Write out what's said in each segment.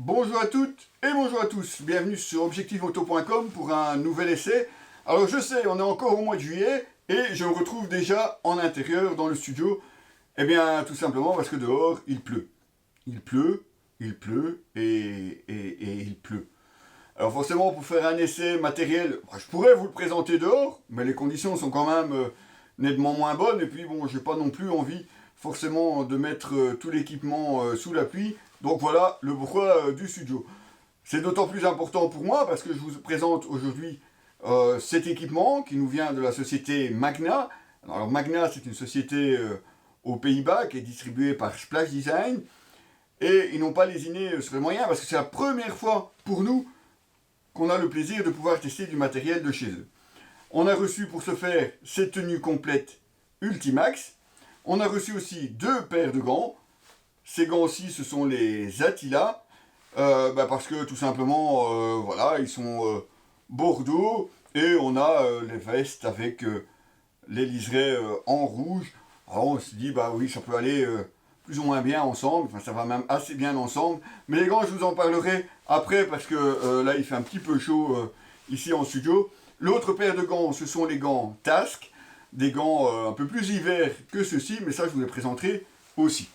Bonjour à toutes et bonjour à tous, bienvenue sur objectifmoto.com pour un nouvel essai. Alors je sais, on est encore au mois de juillet et je me retrouve déjà en intérieur dans le studio. Eh bien tout simplement parce que dehors il pleut. Il pleut, il pleut et il pleut. Alors forcément pour faire un essai matériel, je pourrais vous le présenter dehors, mais les conditions sont quand même nettement moins bonnes et puis bon, j'ai pas non plus envie forcément de mettre tout l'équipement sous la pluie. Donc voilà le pourquoi du studio. C'est d'autant plus important pour moi parce que je vous présente aujourd'hui cet équipement qui nous vient de la société Magna. Alors Magna, c'est une société aux Pays-Bas qui est distribuée par Splash Design. Et ils n'ont pas lésiné sur les moyens parce que c'est la première fois pour nous qu'on a le plaisir de pouvoir tester du matériel de chez eux. On a reçu pour ce faire cette tenue complète Ultimax. On a reçu aussi 2 paires de gants. Ces gants-ci, ce sont les Attila, parce que tout simplement, voilà, ils sont bordeaux, et on a les vestes avec les liserés en rouge. Alors on se dit, bah oui, ça peut aller plus ou moins bien ensemble, enfin ça va même assez bien ensemble. Mais les gants, je vous en parlerai après, parce que là, il fait un petit peu chaud ici en studio. L'autre paire de gants, ce sont les gants Task, des gants un peu plus hiver que ceux-ci, mais ça, je vous les présenterai aussi.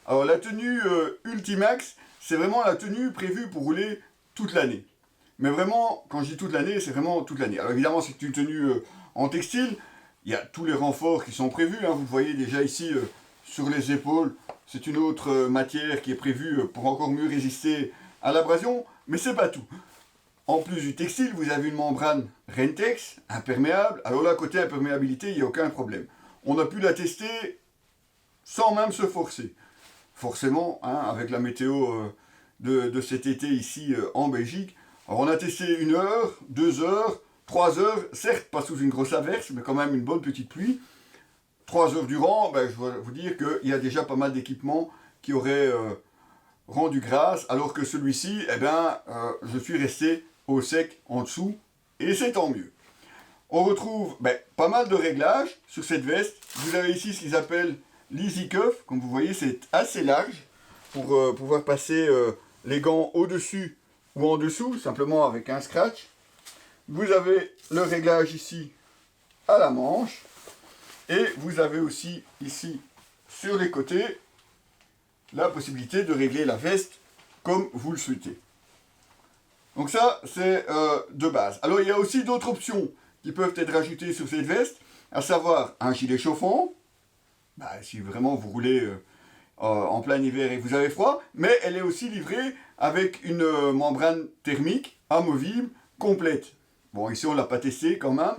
Alors la tenue Ultimax, c'est vraiment la tenue prévue pour rouler toute l'année. Mais vraiment, quand je dis toute l'année, c'est vraiment toute l'année. Alors évidemment, c'est une tenue en textile. Il y a tous les renforts qui sont prévus. Vous le voyez déjà ici sur les épaules. C'est une autre matière qui est prévue pour encore mieux résister à l'abrasion. Mais c'est pas tout. En plus du textile, vous avez une membrane Rentex, imperméable. Alors là, côté imperméabilité, il n'y a aucun problème. On a pu la tester sans même se forcer. Forcément, avec la météo de cet été ici en Belgique. Alors on a testé 1 heure, 2 heures, 3 heures, certes pas sous une grosse averse, mais quand même une bonne petite pluie. 3 heures durant, je dois vous dire qu'il y a déjà pas mal d'équipements qui auraient rendu grâce, alors que celui-ci, je suis resté au sec en dessous, et c'est tant mieux. On retrouve pas mal de réglages sur cette veste. Vous avez ici ce qu'ils appellent l'Easy Cuff, comme vous voyez, c'est assez large pour pouvoir passer les gants au-dessus ou en dessous, simplement avec un scratch. Vous avez le réglage ici à la manche, et vous avez aussi ici sur les côtés la possibilité de régler la veste comme vous le souhaitez. Donc ça, c'est de base. Alors il y a aussi d'autres options qui peuvent être ajoutées sur cette veste, à savoir un gilet chauffant, si vraiment vous roulez en plein hiver et que vous avez froid, mais elle est aussi livrée avec une membrane thermique amovible complète. Bon, ici on ne l'a pas testé quand même,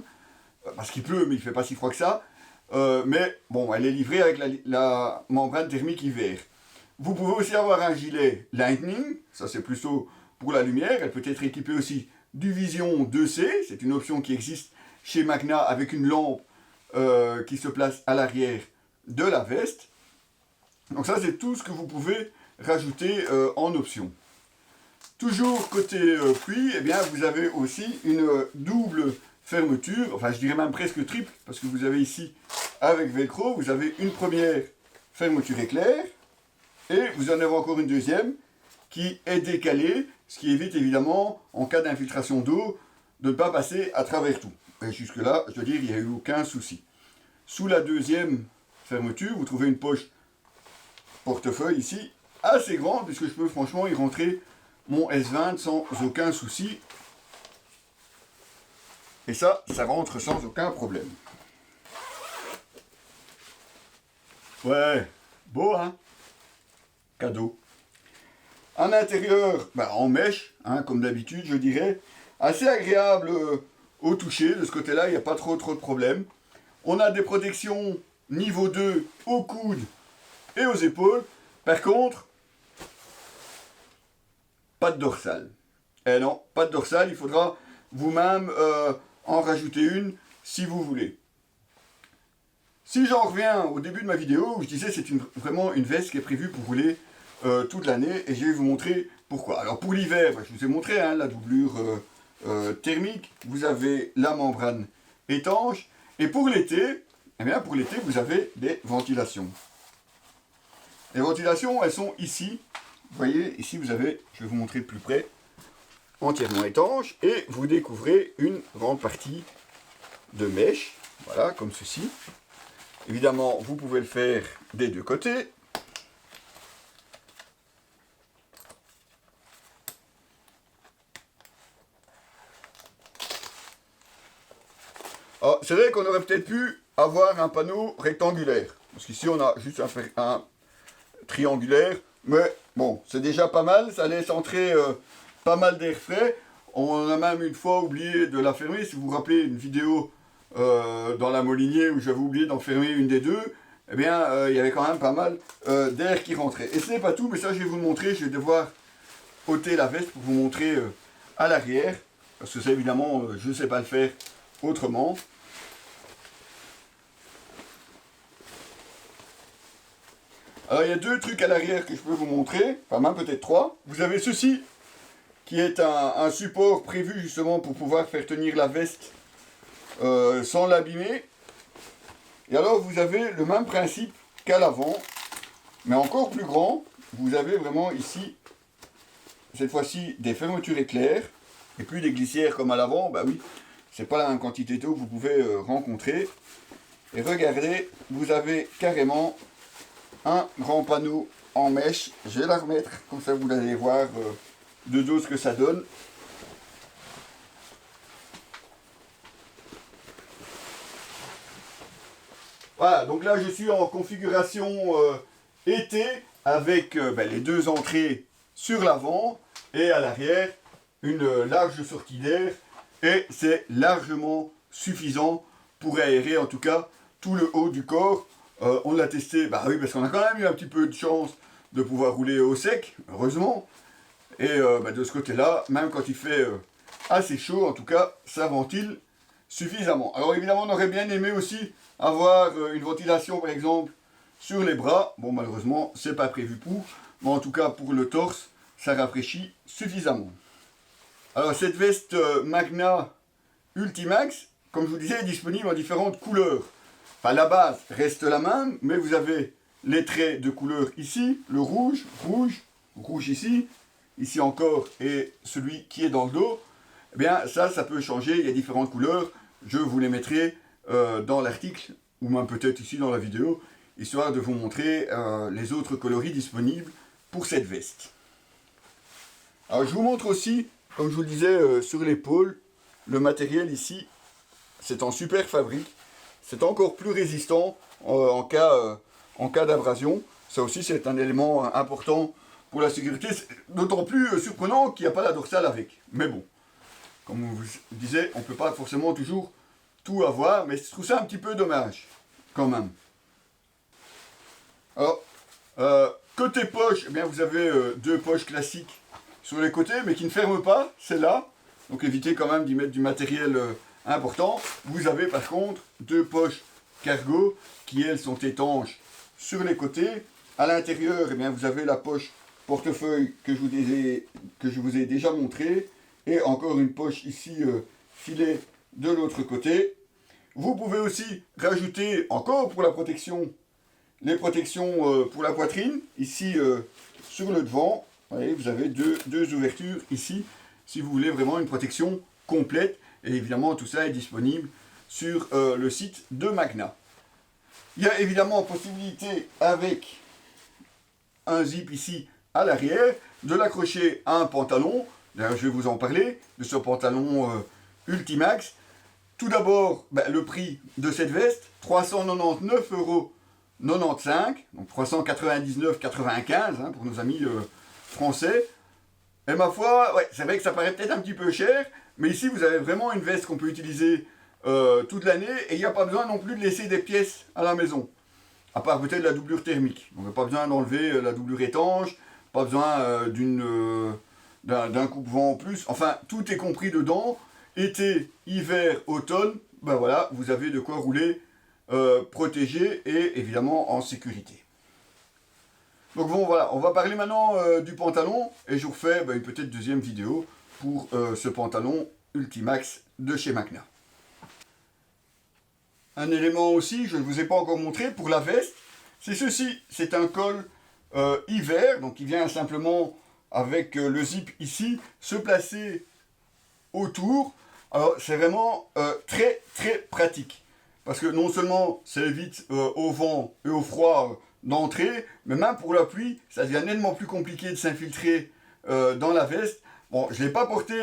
parce qu'il pleut, mais il ne fait pas si froid que ça. Mais bon, elle est livrée avec la membrane thermique hiver. Vous pouvez aussi avoir un gilet Lightning, ça c'est plutôt pour la lumière. Elle peut être équipée aussi du Vision 2C, c'est une option qui existe chez Magna avec une lampe qui se place à l'arrière de la veste. Donc ça, c'est tout ce que vous pouvez rajouter en option. Toujours côté pluie, vous avez aussi une double fermeture, enfin je dirais même presque triple, parce que vous avez ici, avec velcro, vous avez une première fermeture éclair, et vous en avez encore une deuxième qui est décalée, ce qui évite évidemment, en cas d'infiltration d'eau, de ne pas passer à travers tout. Et jusque-là, je dois dire, il n'y a eu aucun souci. Sous la deuxième fermeture, vous trouvez une poche portefeuille ici, assez grande, puisque je peux franchement y rentrer mon S20 sans aucun souci. Et ça rentre sans aucun problème. Ouais, beau cadeau. En intérieur, en mèche, comme d'habitude, je dirais. Assez agréable au toucher, de ce côté-là, il n'y a pas trop de problèmes. On a des protections niveau 2 aux coudes et aux épaules. Par contre, pas de dorsale. Eh non, pas de dorsale, il faudra vous-même en rajouter une si vous voulez. Si j'en reviens au début de ma vidéo, où je disais c'est vraiment une veste qui est prévue pour rouler toute l'année, et je vais vous montrer pourquoi. Alors pour l'hiver, je vous ai montré la doublure thermique, vous avez la membrane étanche, et pour l'été, vous avez des ventilations. Les ventilations, elles sont ici. Vous voyez, ici vous avez, je vais vous montrer de plus près, entièrement étanche. Et vous découvrez une grande partie de mèche. Voilà, comme ceci. Évidemment, vous pouvez le faire des deux côtés. C'est vrai qu'on aurait peut-être pu avoir un panneau rectangulaire. Parce qu'ici, on a juste un triangulaire. Mais bon, c'est déjà pas mal. Ça laisse entrer pas mal d'air frais. On a même une fois oublié de la fermer. Si vous vous rappelez une vidéo dans la Molinier où j'avais oublié d'en fermer une des deux, eh bien, il y avait quand même pas mal d'air qui rentrait. Et ce n'est pas tout, mais ça, je vais vous le montrer. Je vais devoir ôter la veste pour vous montrer à l'arrière. Parce que ça, évidemment, je ne sais pas le faire autrement. Alors il y a deux trucs à l'arrière que je peux vous montrer, enfin même peut-être trois. Vous avez ceci, qui est un support prévu justement pour pouvoir faire tenir la veste sans l'abîmer. Et alors vous avez le même principe qu'à l'avant, mais encore plus grand. Vous avez vraiment ici, cette fois-ci, des fermetures éclairs, et plus des glissières comme à l'avant. Bah oui, c'est pas la même quantité d'eau que vous pouvez rencontrer. Et regardez, vous avez carrément un grand panneau en mèche. Je vais la remettre, comme ça vous allez voir de dos ce que ça donne. Voilà, donc là je suis en configuration été avec les deux entrées sur l'avant et à l'arrière une large sortie d'air, et c'est largement suffisant pour aérer en tout cas tout le haut du corps. On l'a testé, bah oui, parce qu'on a quand même eu un petit peu de chance de pouvoir rouler au sec, heureusement. Et de ce côté-là, même quand il fait assez chaud, en tout cas, ça ventile suffisamment. Alors évidemment, on aurait bien aimé aussi avoir une ventilation, par exemple, sur les bras. Bon, malheureusement, c'est pas prévu pour, mais en tout cas, pour le torse, ça rafraîchit suffisamment. Alors cette veste Magna Ultimax, comme je vous disais, est disponible en différentes couleurs. Enfin, la base reste la même, mais vous avez les traits de couleur ici, le rouge, rouge ici, ici encore, et celui qui est dans le dos. Eh bien, ça peut changer, il y a différentes couleurs. Je vous les mettrai dans l'article, ou même peut-être ici dans la vidéo, histoire de vous montrer les autres coloris disponibles pour cette veste. Alors, je vous montre aussi, comme je vous le disais, sur l'épaule, le matériel ici, c'est en super fabrique. C'est encore plus résistant en cas d'abrasion. Ça aussi, c'est un élément important pour la sécurité. D'autant plus surprenant qu'il n'y a pas la dorsale avec. Mais bon, comme je vous disais, on ne peut pas forcément toujours tout avoir, mais je trouve ça un petit peu dommage, quand même. Alors, côté poche, eh bien, vous avez deux poches classiques sur les côtés, mais qui ne ferment pas, c'est là. Donc évitez quand même d'y mettre du matériel important. Vous avez par contre deux poches cargo qui elles sont étanches sur les côtés. À l'intérieur, eh bien, vous avez la poche portefeuille que je vous ai déjà montré, et encore une poche ici filet de l'autre côté. Vous pouvez aussi rajouter encore pour la protection les protections pour la poitrine ici sur le devant. Vous voyez, vous avez deux ouvertures ici si vous voulez vraiment une protection complète. Et évidemment, tout ça est disponible sur le site de Magna. Il y a évidemment possibilité, avec un zip ici à l'arrière, de l'accrocher à un pantalon. D'ailleurs, je vais vous en parler, de ce pantalon Ultimax. Tout d'abord, le prix de cette veste, 399,95 €, donc 399,95 € pour nos amis français. Et ma foi, ouais, c'est vrai que ça paraît peut-être un petit peu cher, mais ici vous avez vraiment une veste qu'on peut utiliser toute l'année, et il n'y a pas besoin non plus de laisser des pièces à la maison, à part peut-être la doublure thermique. On n'a pas besoin d'enlever la doublure étanche, pas besoin d'un coupe-vent en plus, enfin tout est compris dedans. Été, hiver, automne, voilà, vous avez de quoi rouler protégé et évidemment en sécurité. Donc bon, voilà, on va parler maintenant du pantalon, et je vous refais une petite deuxième vidéo pour ce pantalon Ultimax de chez Magna. Un élément aussi, je ne vous ai pas encore montré, pour la veste, c'est ceci, c'est un col hiver, donc il vient simplement avec le zip ici, se placer autour. Alors c'est vraiment très très pratique. Parce que non seulement ça évite au vent et au froid d'entrer, mais même pour la pluie, ça devient nettement plus compliqué de s'infiltrer dans la veste. Bon, je ne l'ai pas porté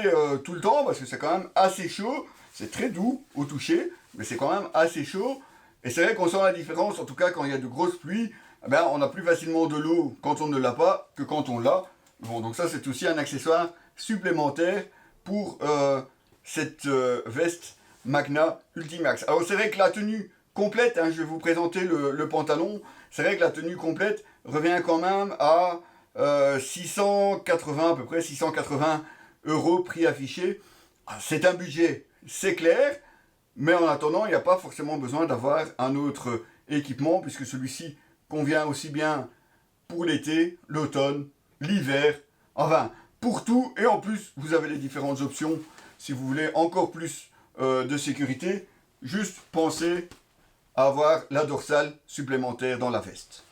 tout le temps parce que c'est quand même assez chaud. C'est très doux au toucher, mais c'est quand même assez chaud. Et c'est vrai qu'on sent la différence, en tout cas quand il y a de grosses pluies, eh ben, on a plus facilement de l'eau quand on ne l'a pas que quand on l'a. Bon, donc ça c'est aussi un accessoire supplémentaire pour cette veste Magna Ultimax. Alors c'est vrai que la tenue complète, hein, je vais vous présenter le pantalon, c'est vrai que la tenue complète revient quand même à 680, à peu près 680 euros prix affiché. C'est un budget, c'est clair, mais en attendant, il n'y a pas forcément besoin d'avoir un autre équipement, puisque celui-ci convient aussi bien pour l'été, l'automne, l'hiver, enfin, pour tout, et en plus, vous avez les différentes options, si vous voulez encore plus de sécurité, juste pensez à avoir la dorsale supplémentaire dans la veste.